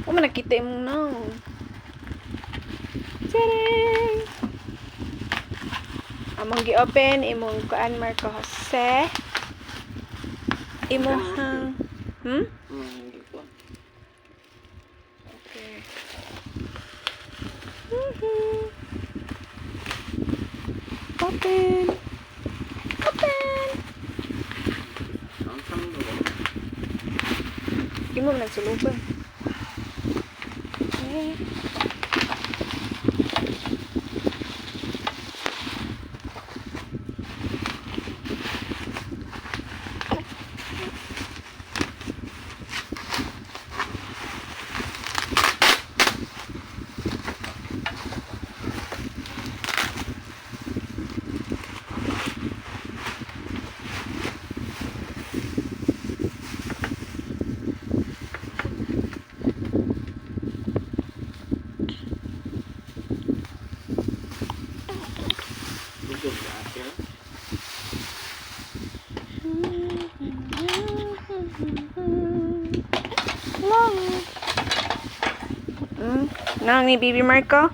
O man nakita imong naon. Tadang! Among gi-open imong kuan Marco Jose. Imong Hindi ko. Okay. Open. Open. Ang sanglo. Imo man nagsuluban. Okay. Dugog sa akin. Nang ni Bibi Marco.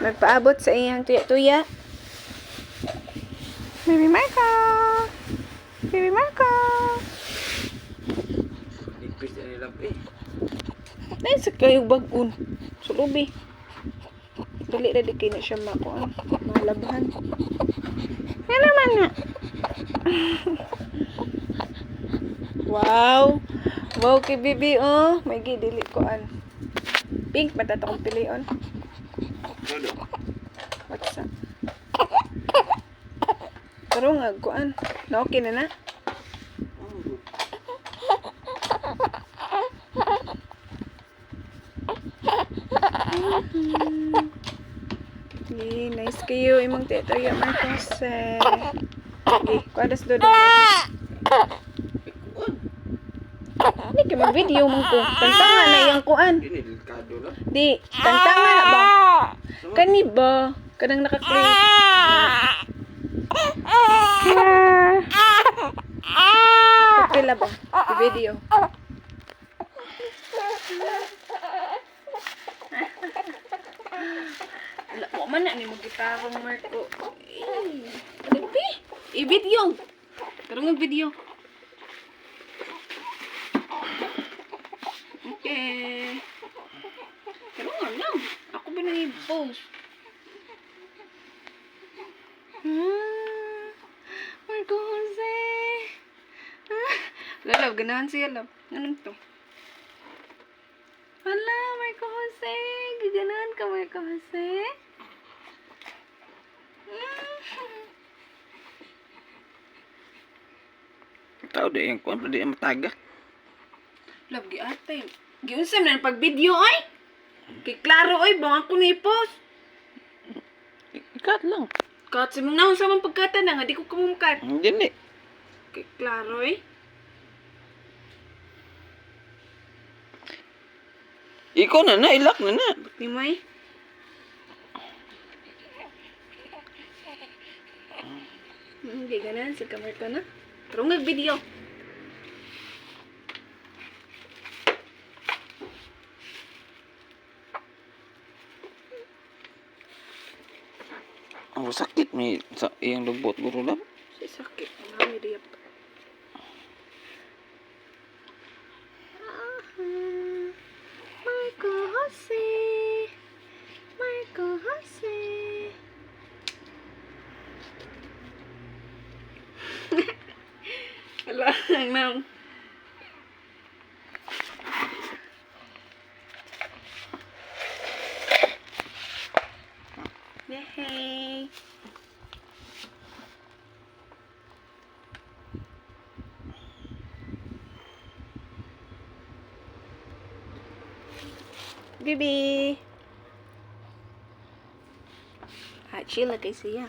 Nagpaabot sa iyang tuya-tuya. Bibi Marco. Bibi Marco. Nipis na nila eh. Dahil sa kayong bagun. Sulubi. Dali na di kayo na siya makuan. Malabhan. Yan naman na. Wow. Wow kay Bibi oh. May gidili kuan. Pink matata kong pilion. Todo. What's up? Pero nga kuan. Na okay na na. Okay, nice kayo imong tetorya Marcos. Okay, kuadas do. Hindi ka mag-video mo ko. Tantangan na yung kuan. Ini delikado lang. Di, tantangan na ba? Kani ba? Kanang naka-click. Pagpila ba? I-video. Wala mo man na ni mag-gitarong Marco. I-video. Karong mag-video. Okay. Pero nga lang. Ako ba nang i-post? Marco Jose. Lalaw, ganahan siya, love. Anong to? Hala, Marco Jose. Gaganahan ka, Marco Jose. Tao di yung kuwan, di yung matagak. Love, giatay. Giunsam na pag-video, ay. Kay klaro, ay. Bang ako na i-post. Ikat lang. Kat, simong nahon sa mga pagkata na nga. Di ko kumungkat. Hindi ni. Kay klaro, ay. Ikaw na, ilak na na. Di mo, ay. Hindi ganahan sa kamar ka na. Pero nag-video. Ang sakit may sa iyang lubot guro lang. Si sakit. Marami diya pa. Marco Jose. Marco Jose. Wala lang nang. Yay! Bibi! Ah, chill na kay siya.